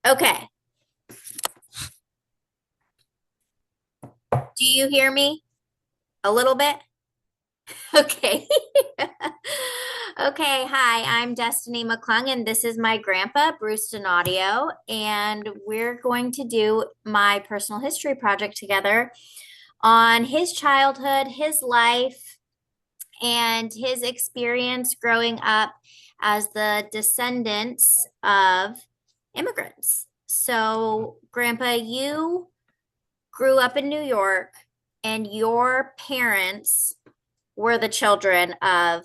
Okay. Do you hear me a little bit? Okay. Okay. Hi, I'm Destiny McClung, and this is my grandpa, Bruce Donadio, and we're going to do my personal history project together on his childhood, his life, and his experience growing up as the descendants of immigrants. So, Grandpa, you grew up in New York, and your parents were the children of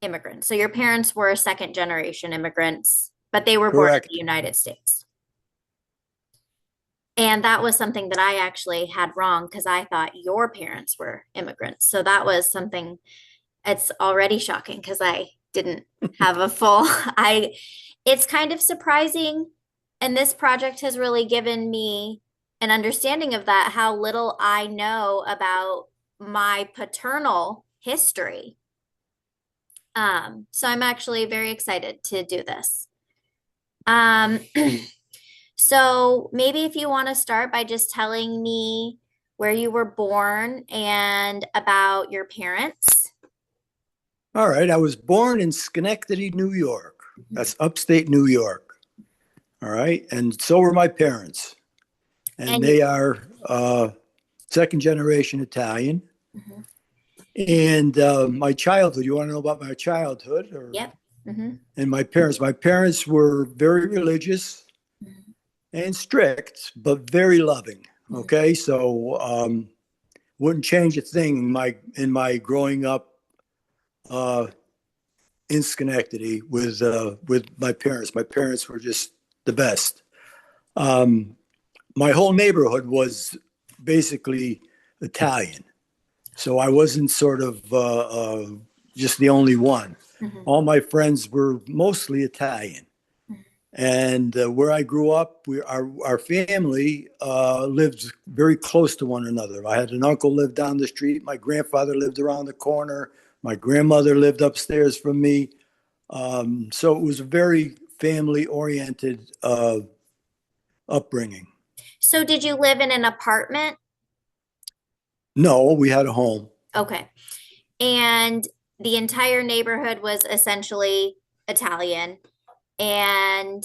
immigrants. So your parents were second generation immigrants, but they were born in the Correct. United States. And that was something that I actually had wrong because I thought your parents were immigrants. So that was something it's already shocking because I didn't have a full I it's kind of surprising, and this project has really given me an understanding of that, how little I know about my paternal history. So I'm actually very excited to do this. Um, so maybe if you want to start by just telling me where you were born and about your parents. All right. I was born in Schenectady, New York. Mhm. That's upstate New York. All right. And so were my parents. And And they are second generation Italian. mhm. And my childhood, you want to know about my childhood or Yep. Hmm. and my parents? My parents were very religious and strict, but very loving. Okay. So wouldn't change a thing in my growing up uh, in Schenectady with my parents. My parents were just the best. Um, my whole neighborhood was basically Italian, so I wasn't sort of just the only one. Hmm. All my friends were mostly Italian, and where I grew up, our family lived very close to one another. I had an uncle live down the street. My grandfather lived around the corner. My grandmother lived upstairs from me. So it was a very family oriented upbringing. So did you live in an apartment? No, we had a home. Okay. And the entire neighborhood was essentially Italian, and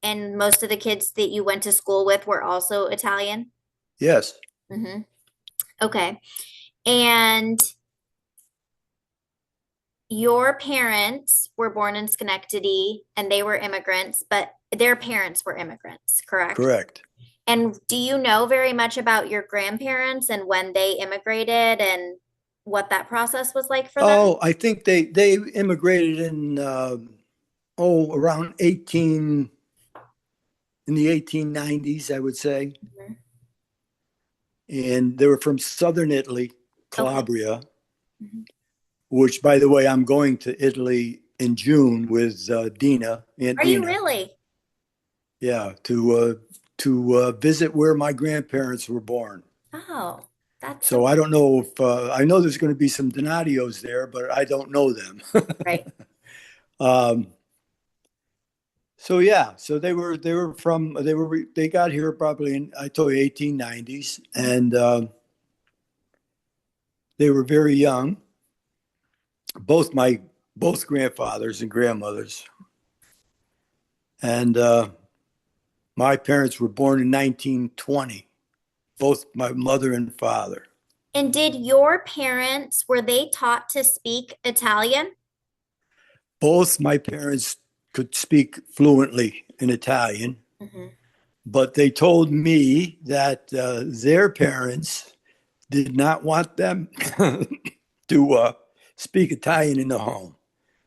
most of the kids that you went to school with were also Italian. Yes, Hmm. Okay. And your parents were born in Schenectady and they were immigrants, but their parents were immigrants, correct? correct. And do you know very much about your grandparents and when they immigrated and what that process was like for them? Oh, I think they immigrated in around 18 in the 1890s, I would say, Mhm. and they were from southern Italy, Okay. Calabria, Mhm. which, by the way, I'm going to Italy in June with Dina, Aunt Are you Dina. really? Yeah, to visit where my grandparents were born. Oh, that's so So I don't know if I know there's going to be some Donatios there, but I don't know them. right. um, so yeah, so they got here probably in I told you 1890s, Mhm. and they were very young. Both grandfathers and grandmothers, and my parents were born in 1920. Both my mother and father. And did your parents, were they taught to speak Italian? Both my parents could speak fluently in Italian, Hmm. but they told me that their parents did not want them to speak Italian in the home.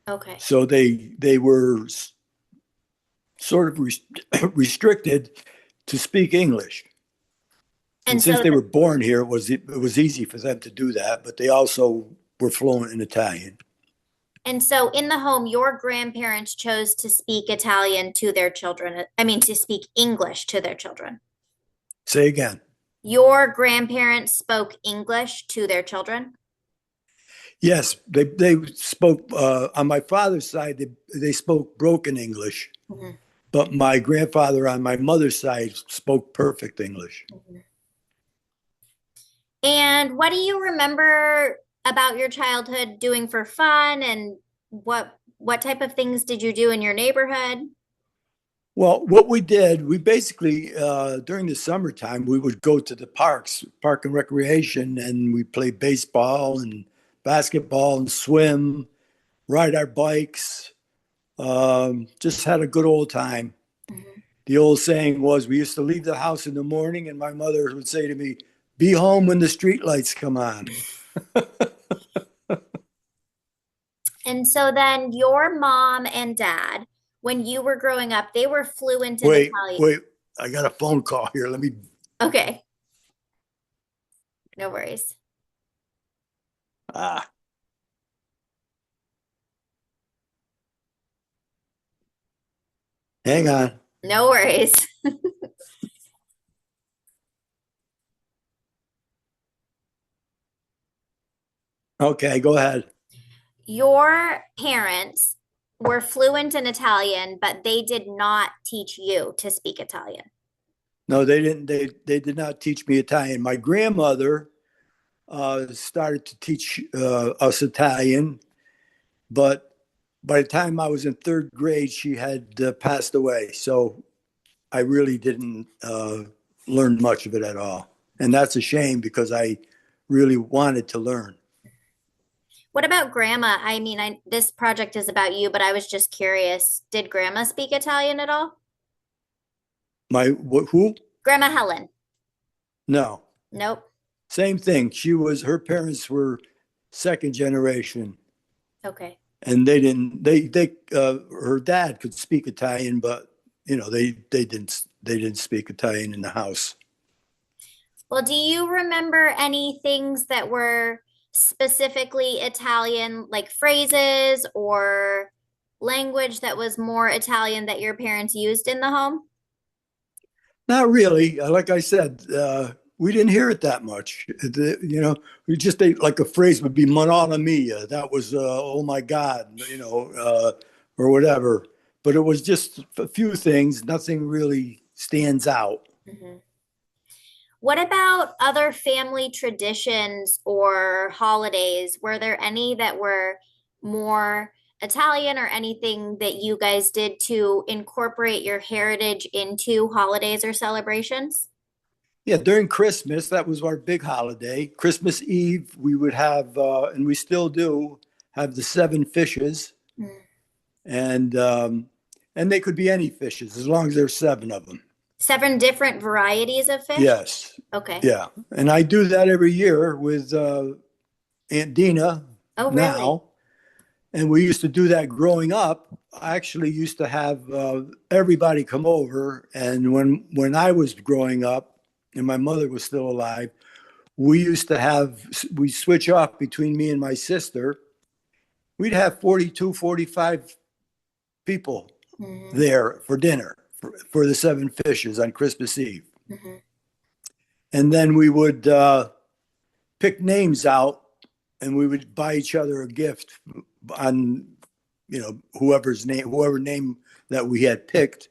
Okay. So they were sort of restricted to speak English. And And since so they were born here, it was easy for them to do that. But they also were fluent in Italian. in the home, your grandparents chose to speak Italian to their children. I mean, to speak English to their children. Say again. Your grandparents spoke English to their children. Yes, they spoke on my father's side. They spoke broken English, Mhm. but my grandfather on my mother's side spoke perfect English. Mhm. And what do you remember about your childhood doing for fun and what type of things did you do in your neighborhood? Well, what we did, we basically, during the summertime, we would go to the parks, park and recreation, and we play baseball and basketball and swim, ride our bikes, just had a good old time. Mhm. The old saying was we used to leave the house in the morning, and my mother would say to me, be home when the street lights come on. And so then your mom and dad, when you were growing up, they were fluent in Wait, Italian. wait, I got a phone call here. Let me, Okay, no worries. ah, hang on. No worries. Okay, go ahead. Your parents were fluent in Italian, but they did not teach you to speak Italian. No, they didn't. They did not teach me Italian. My grandmother started to teach us Italian, but by the time I was in third grade, she had passed away. So I really didn't learn much of it at all, and that's a shame because I really wanted to learn. What about grandma? I mean, this project is about you, but I was just curious. Did grandma speak Italian at all? My who? Grandma Helen. No, Nope. same thing. She was her parents were second generation, Okay. and they didn't. They her dad could speak Italian, but they didn't speak Italian in the house. Well, do you remember any things that were specifically Italian, like phrases or language that was more Italian that your parents used in the home? Not really. Like I said, we didn't hear it that much. We just like a phrase would be "manana mia." That was "oh my God," or whatever. But it was just a few things. Nothing really stands out. Mhm. What about other family traditions or holidays? Were there any that were more Italian or anything that you guys did to incorporate your heritage into holidays or celebrations? Yeah, during Christmas, that was our big holiday. Christmas Eve, we would have, and we still do, have the seven fishes, Mm. and they could be any fishes as long as there's seven of them. Seven different varieties of fish? Yes, Okay. yeah, and I do that every year with Aunt Dina Oh, really? now, and we used to do that growing up. I actually used to have everybody come over, and when I was growing up, and my mother was still alive, we switch off between me and my sister. We'd have 42, 45 people Hmm. there for dinner for the seven fishes on Christmas Eve. Hmm. And then we would pick names out and we would buy each other a gift on, whoever name that we had picked,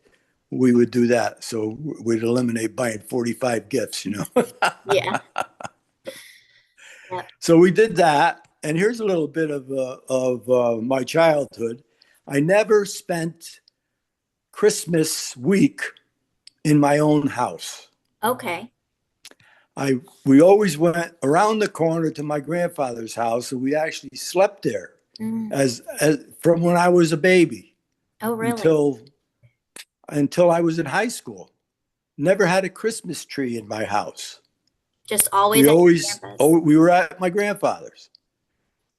we would do that. So we'd eliminate buying 45 gifts. Yeah. Yep. So we did that. And here's a little bit of my childhood. I never spent Christmas week in my own house. Okay. We always went around the corner to my grandfather's house, and we actually slept there Mm. as from when I was a baby Oh, really? until I was in high school. Never had a Christmas tree in my house. Just always We at your always campus. oh we were at my grandfather's,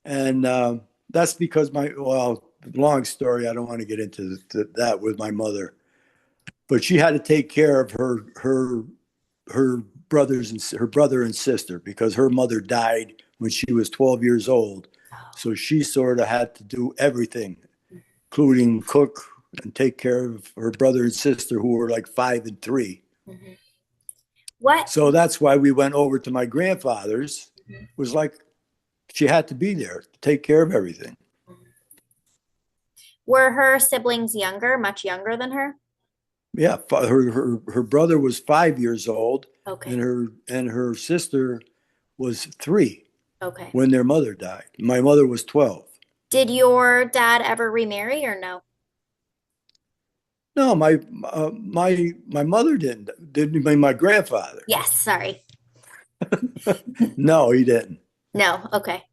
and that's because long story. I don't want to get into that with my mother, but she had to take care of her her brother and sister because her mother died when she was 12 years old. Oh. So she sort of had to do everything, including cook and take care of her brother and sister who were like 5 and 3. Mhm. What? So that's why we went over to my grandfather's. Mhm. It was like she had to be there to take care of everything. Were her siblings younger, much younger than her? Yeah, her brother was 5 years old, and Okay. her sister was three Okay. when their mother died. My mother was 12. Did your dad ever remarry or no? No, my mother didn't my grandfather. Yes, sorry. No, he didn't. No, okay.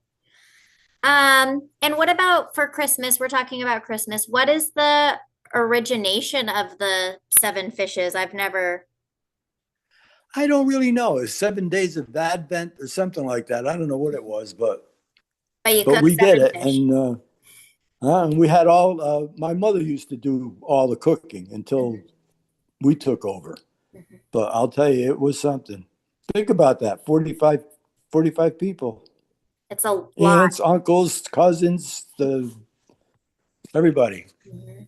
And what about for Christmas? We're talking about Christmas. What is the origination of the seven fishes? I've never, I don't really know. It's 7 days of Advent or something like that. I don't know what it was, but you but cook we did seven it, fish. and we had all. My mother used to do all the cooking until Mhm, we took over. mhm. But I'll tell you, it was something. Think about that: 45 people, It's a lot. aunts, uncles, cousins, everybody. Mhm.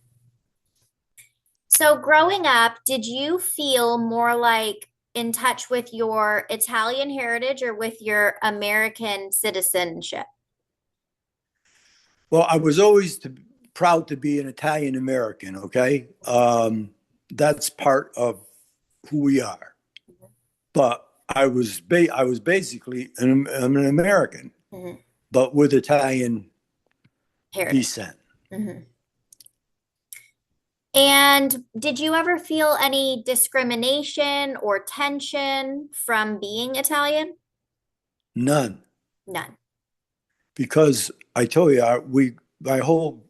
So growing up, did you feel more like in touch with your Italian heritage or with your American citizenship? Well, I was always proud to be an Italian American. Okay, that's part of who we are. But I was basically I'm an American, Mhm. but with Italian Heritage. descent. Mhm. And did you ever feel any discrimination or tension from being Italian? None, None. because I told you, my whole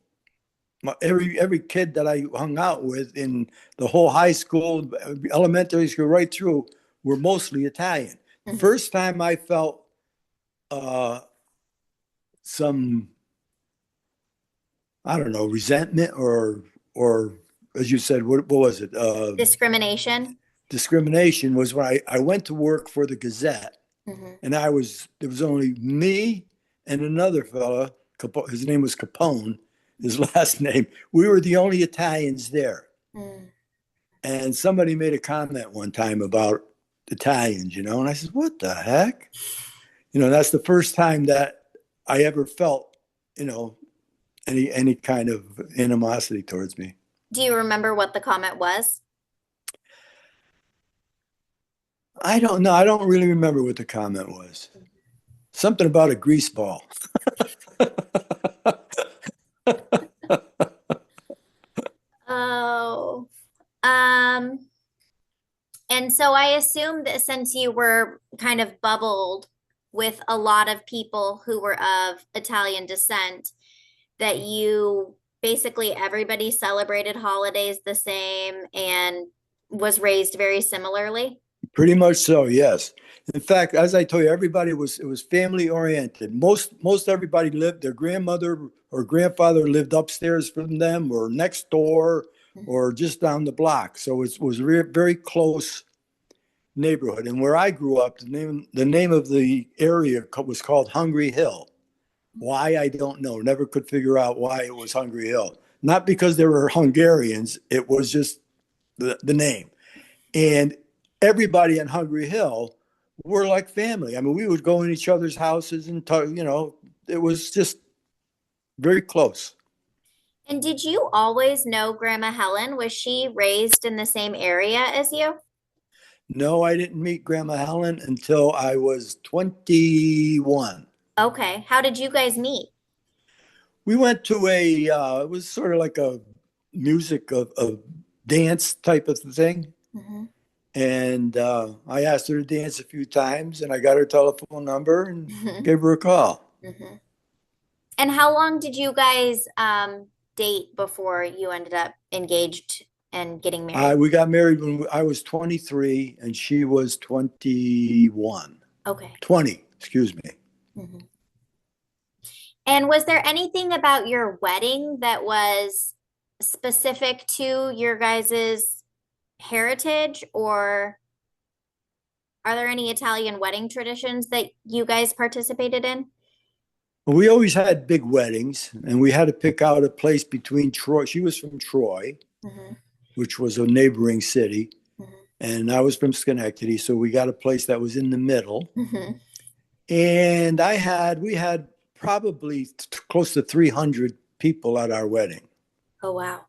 every kid that I hung out with in the whole high school, elementary school, right through, were mostly Italian. The Mhm. first time I felt uh, some, I don't know, resentment or as you said, what was it? Discrimination? Discrimination was when I went to work for the Gazette, Mhm. and there was only me and another fella. His name was Capone. His last name. We were the only Italians there. Mm. And somebody made a comment one time about Italians, and I said, "What the heck?" That's the first time that I ever felt, you know, any kind of animosity towards me. Do you remember what the comment was? I don't know. I don't really remember what the comment was. Something about a grease ball. Oh, um, and so I assume that since you were kind of bubbled with a lot of people who were of Italian descent, that you basically everybody celebrated holidays the same and was raised very similarly. Pretty much so, yes. In fact, as I told you, it was family oriented. Most everybody lived, their grandmother or grandfather lived upstairs from them or next door or just down the block. So it was a very close neighborhood. And where I grew up, the name of the area was called Hungry Hill. Why, I don't know. Never could figure out why it was Hungry Hill. Not because there were Hungarians, it was just the name. And everybody in Hungry Hill were like family. I mean, we would go in each other's houses and talk, it was just very close. And did you always know Grandma Helen? Was she raised in the same area as you? No, I didn't meet Grandma Helen until I was 21. Okay. How did you guys meet? We went to it was sort of like a music of dance type of thing. Hmm. And I asked her to dance a few times, and I got her telephone number and Hmm. gave her a call. Hmm. And how long did you guys date before you ended up engaged and getting married? We got married when I was 23 and she was 21. Okay. 20, excuse me. Hmm. And was there anything about your wedding that was specific to your guys's heritage, or are there any Italian wedding traditions that you guys participated in? We always had big weddings, and we had to pick out a place between Troy. She was from Troy, Hmm. which was a neighboring city, Hmm. and I was from Schenectady. So we got a place that was in the middle. Hmm. And we had probably close to 300 people at our wedding. Oh, wow.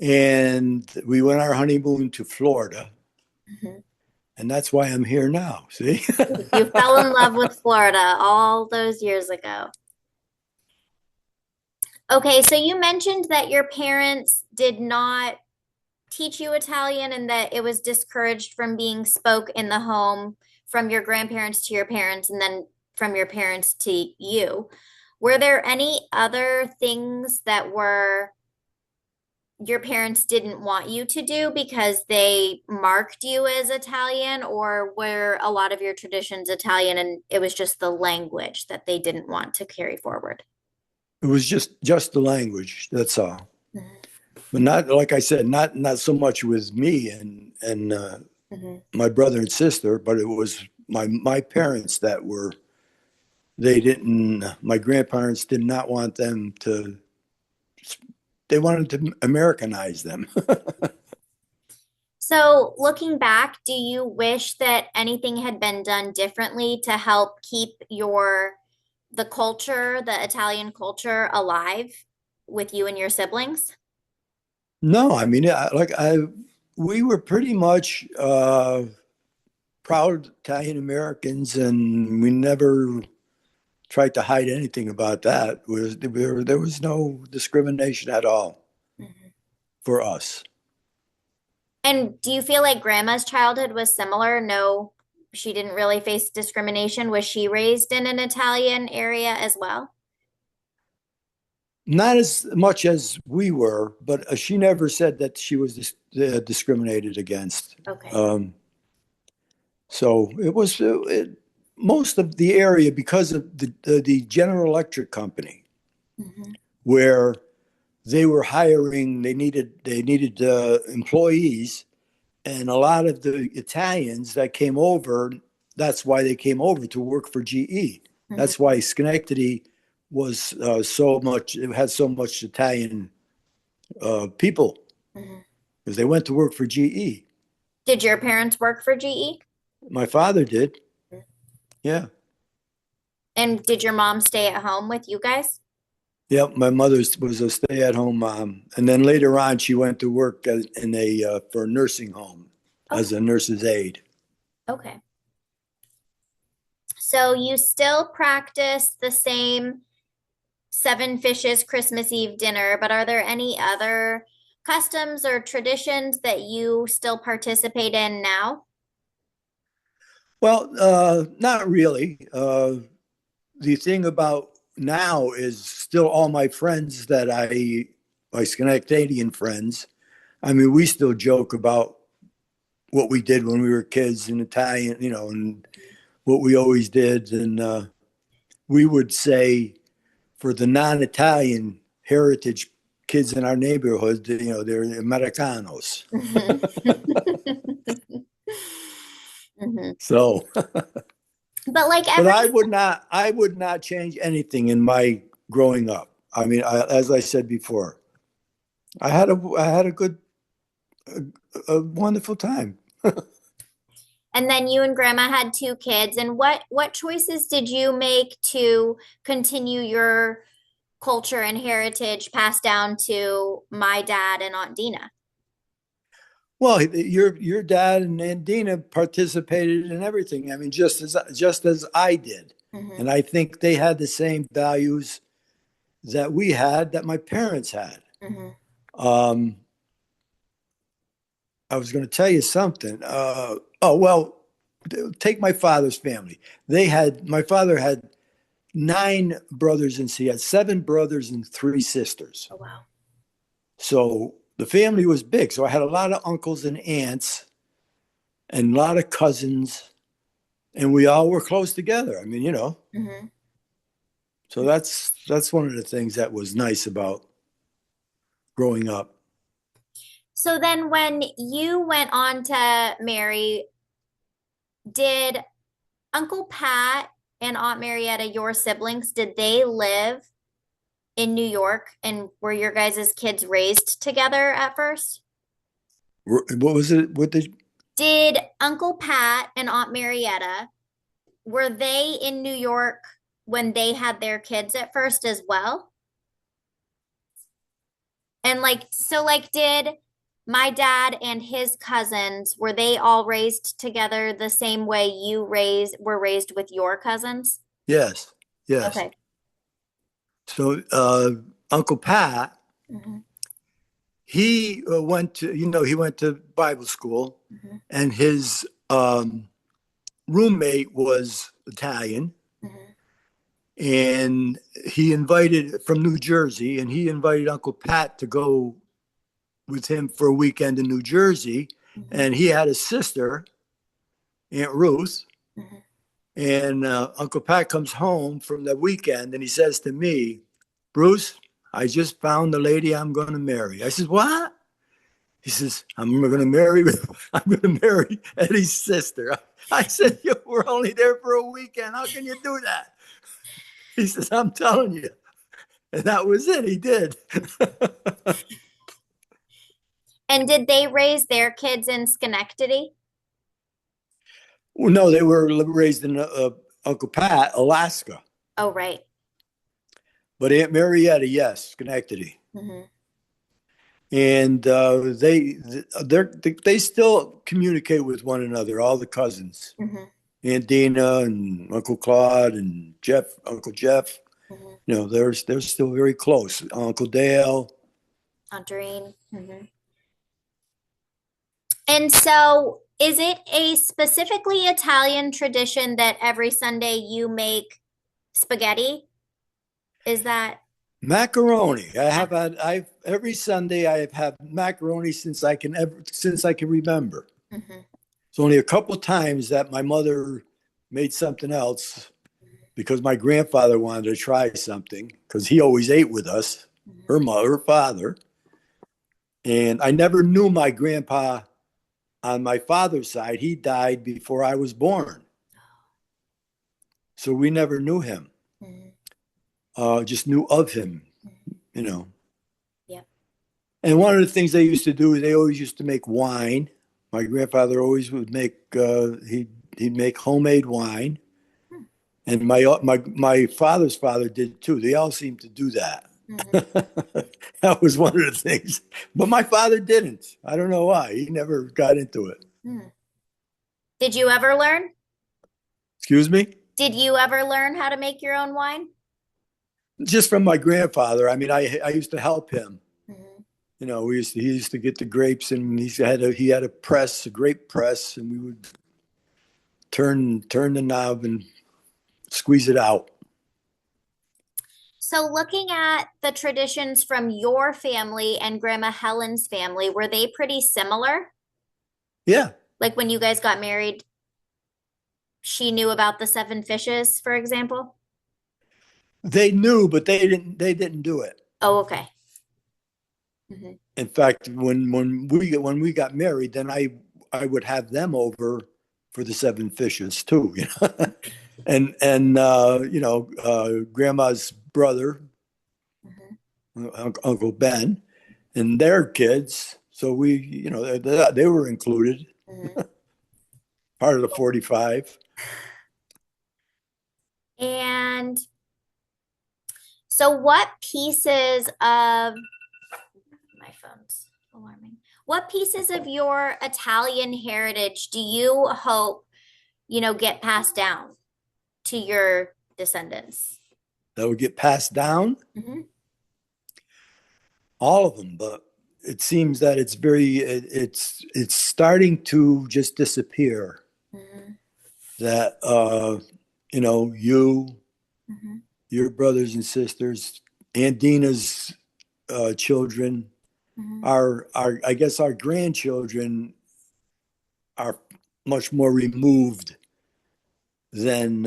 and we went our honeymoon to Florida, Mhm. and that's why I'm here now. See? You fell in love with Florida all those years ago. Okay, so you mentioned that your parents did not teach you Italian and that it was discouraged from being spoke in the home from your grandparents to your parents and then from your parents to you. Were there any other things that were your parents didn't want you to do because they marked you as Italian, or were a lot of your traditions Italian and it was just the language that they didn't want to carry forward? It was just the language. That's all. Mhm. But not like I said, not so much with me and Mhm. my brother and sister, but it was my parents that were. They didn't. My grandparents did not want them to. They wanted to Americanize them. So, looking back, do you wish that anything had been done differently to help keep the culture, the Italian culture alive with you and your siblings? No, I mean, we were pretty much proud Italian Americans, and we never tried to hide anything about that. There was no discrimination at all Mhm. for us. And do you feel like grandma's childhood was similar? No, she didn't really face discrimination. Was she raised in an Italian area as well? Not as much as we were, but she never said that she was discriminated against. Okay. Um, so it was most of the area because of the General Electric company, Mhm. where they were hiring, they needed employees, and a lot of the Italians that came over, that's why they came over to work for GE. Mhm. That's why Schenectady was so much. It had so much Italian people Mhm. because they went to work for GE. Did your parents work for GE? My father did. Yeah. And did your mom stay at home with you guys? Yep. My mother was a stay-at-home mom, and then later on, she went to work in a for a nursing home as Okay. a nurse's aide. Okay. So you still practice the same seven fishes Christmas Eve dinner, but are there any other customs or traditions that you still participate in now? Well, not really. The thing about now is still all my friends my Schenectadian friends. I mean, we still joke about what we did when we were kids in Italian, and what we always did. And we would say for the non-Italian heritage kids in our neighborhood, they're Americanos. Mhm. Mhm. So, But like but every, I would not change anything in my growing up. I mean, as I said before, I had a wonderful time. and then you and grandma had two kids, and what choices did you make to continue your culture and heritage passed down to my dad and Aunt Dina? Well, your dad and Dina participated in everything. I mean, just as I did, Hmm. and I think they had the same values that we had, that my parents had. Hmm. Um, I was going to tell you something. Oh well, take my father's family. My father had nine brothers, and he had seven brothers and three sisters. Oh, wow. So the family was big. So I had a lot of uncles and aunts and a lot of cousins, and we all were close together. I mean, Hmm. so that's one of the things that was nice about growing up. So then when you went on to marry, did Uncle Pat and Aunt Marietta, your siblings, did they live in New York and were your guys' kids raised together at first? What was it? What did Did Uncle Pat and Aunt Marietta, were they in New York when they had their kids at first as well? And like, so like, did my dad and his cousins, were they all raised together the same way were raised with your cousins? Yes, yes. Okay. So Uncle Pat, Hmm. he went to, he went to Bible school, Hmm. and his roommate was Italian, Hmm. and he invited from New Jersey, and he invited Uncle Pat to go with him for a weekend in New Jersey. Hmm. And he had a sister, Aunt Ruth, Hmm. and Uncle Pat comes home from the weekend, and he says to me, Bruce, I just found the lady I'm going to marry. I says, what? He says, I'm going to marry Eddie's sister. I said, we're only there for a weekend. How can you do that? He says, I'm telling you. And that was it. He did. And did they raise their kids in Schenectady? Well, no, they were raised in Uncle Pat, Alaska. Oh, right. But Aunt Marietta, yes, Schenectady. Hmm. And they still communicate with one another, all the cousins, Hmm. Aunt Dina and Uncle Claude and Jeff, Uncle Jeff. Hmm. They're still very close. Uncle Dale. Aunt Doreen. Hmm. And so, is it a specifically Italian tradition that every Sunday you make spaghetti? Is that? Macaroni. I every Sunday I have had macaroni since I can remember. Hmm. It's only a couple of times that my mother made something else because my grandfather wanted to try something because he always ate with us, Hmm. her mother, her father. And I never knew my grandpa on my father's side. He died before I was born. So we never knew him, Hmm. just knew of him, you know. Yep. And one of the things they used to do is they always used to make wine. My grandfather always would make, he'd make homemade wine. Hmm. And my father's father did too. They all seemed to do that. Hmm. That was one of the things. But my father didn't. I don't know why. He never got into it. Hmm. Did you ever learn? Excuse me? Did you ever learn how to make your own wine? Just from my grandfather. I mean, I used to help him. Hmm. He used to get the grapes, and he had a press, a grape press, and we would turn the knob and squeeze it out. So, looking at the traditions from your family and Grandma Helen's family, were they pretty similar? Yeah, Like when you guys got married, she knew about the seven fishes, for example? they knew, but they didn't do it. Oh, okay. Hmm. In fact, when we got married, then I would have them over for the seven fishes too, and grandma's brother, Hmm. Uncle Ben, and their kids. So they were included, Hmm. part of the 45. And so, what pieces of my phone's alarming? What pieces of your Italian heritage do you hope, get passed down to your descendants? That would get passed down, Hmm. all of them, but it seems that it's starting to just disappear. Hmm. That you, Hmm. your brothers and sisters, Aunt Dina's children, Hmm. our I guess our grandchildren are much more removed than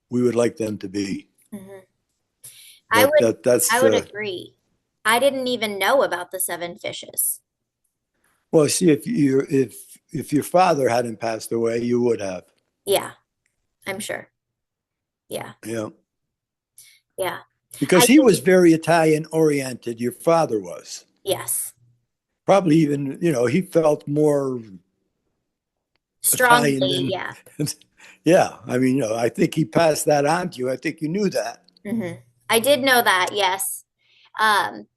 we would like them to be. Hmm. I But would I that's would agree. I didn't even know about the seven fishes. well. See, if your father hadn't passed away, you would have. Yeah, I'm sure. Yeah. Yeah, Yeah. I because he was didn't. very Italian oriented. Your father was Yes. probably even he felt more Italian Strongly, than. yeah. Yeah, I mean, I think he passed that on to you. I think you knew that. Hmm. I did know that, yes. Um,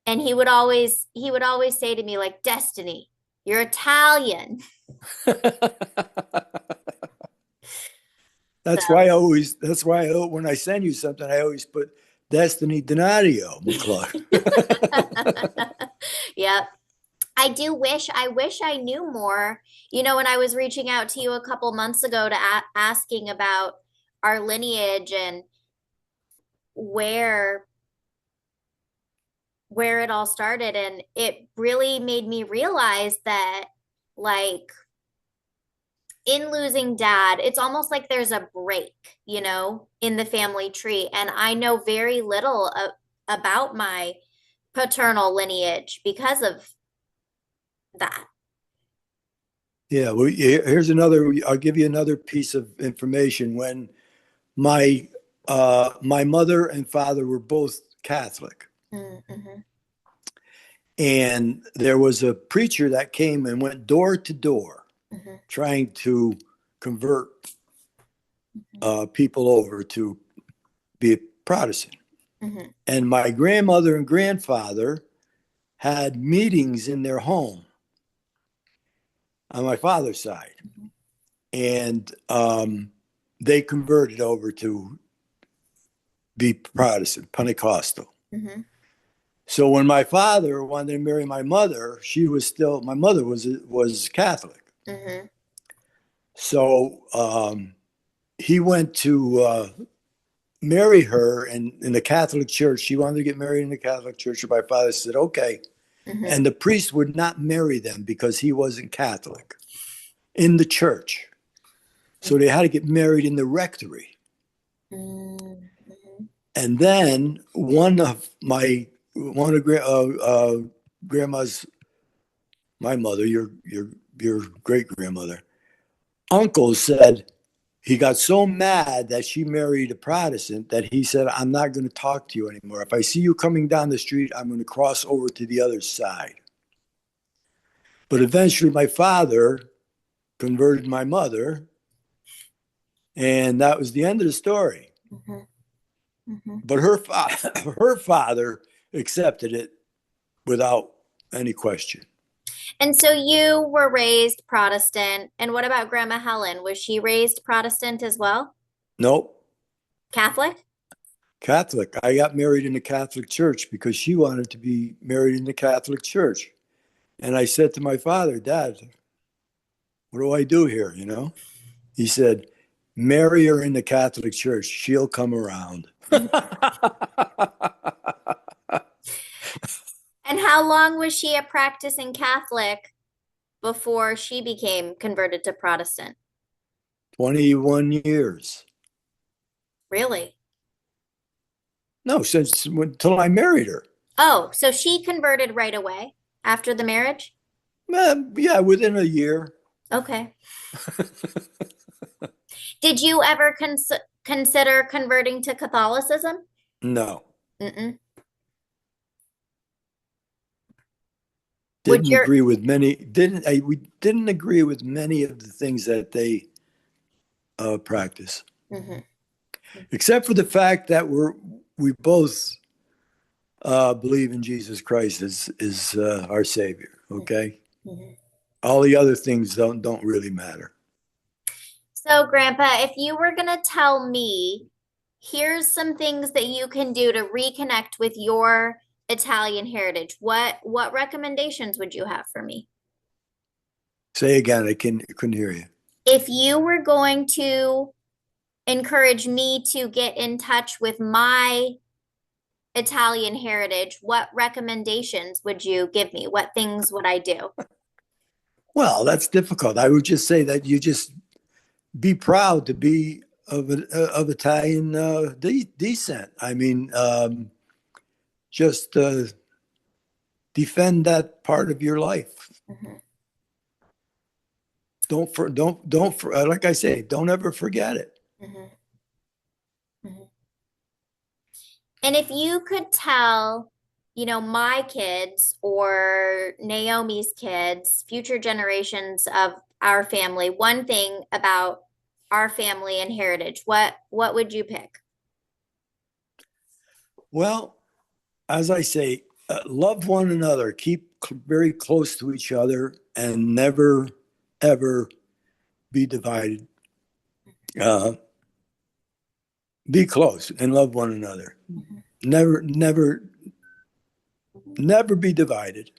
And he would always say to me like, Destiny, you're Italian. So That's why when I send you something, I always put Destiny Donadio McClung. yep. I wish I knew more. When I was reaching out to you a couple months ago to asking about our lineage and where where it all started, and it really made me realize that, like, in losing dad, it's almost like there's a break, in the family tree. And I know very little about my paternal lineage because of that. Yeah, well, here's another. I'll give you another piece of information. When my mother and father were both Catholic, Mm-hmm. and there was a preacher that came and went door to door Mm-hmm. trying to convert people over to be a Protestant. Mm-hmm. And my grandmother and grandfather had meetings in their home on my father's side, and they converted over to be Protestant, Pentecostal. Mm-hmm. So when my father wanted to marry my mother, my mother was Catholic. Mm-hmm. So he went to marry her in the Catholic Church. She wanted to get married in the Catholic Church. And my father said, okay. Mm-hmm. And the priest would not marry them because he wasn't Catholic in the church. So they had to get married in the rectory. Mm-hmm. And then one of grandma's, my mother, your great grandmother, uncle said he got so mad that she married a Protestant that he said, I'm not going to talk to you anymore. If I see you coming down the street, I'm going to cross over to the other side. But eventually, my father converted my mother, and that was the end of the story. Mm-hmm. Mm-hmm. But her father accepted it without any question. And so you were raised Protestant. And what about Grandma Helen? Was she raised Protestant as well? Nope, Catholic? Catholic. I got married in the Catholic Church because she wanted to be married in the Catholic Church. And I said to my father, Dad, what do I do here? He said, marry her in the Catholic Church. She'll come around. And how long was she a practicing Catholic before she became converted to Protestant? 21 years. Really? No, since until I married her. Oh, so she converted right away after the marriage? Yeah, within a year. Okay. Did you ever consider converting to Catholicism? No, Mm-mm. Would didn't your agree with many. We didn't agree with many of the things that they practice, hmm except for the fact that we both believe in Jesus Christ as our Savior. Okay, hmm all the other things don't really matter. So, Grandpa, if you were going to tell me, here's some things that you can do to reconnect with your Italian heritage, what recommendations would you have for me? Say again, I couldn't hear you. If you were going to encourage me to get in touch with my Italian heritage, what recommendations would you give me? What things would I do? Well, that's difficult. I would just say that you just be proud to be of Italian descent. I mean, just defend that part of your life. Mhm, Like I say, don't ever forget it. mhm, mhm. And if you could tell, my kids or Naomi's kids, future generations of our family, one thing about our family and heritage, what would you pick? Well, as I say, love one another, keep very close to each other, and never, ever be divided. Uh, be close and love one another. Mhm. Never, never, never be divided.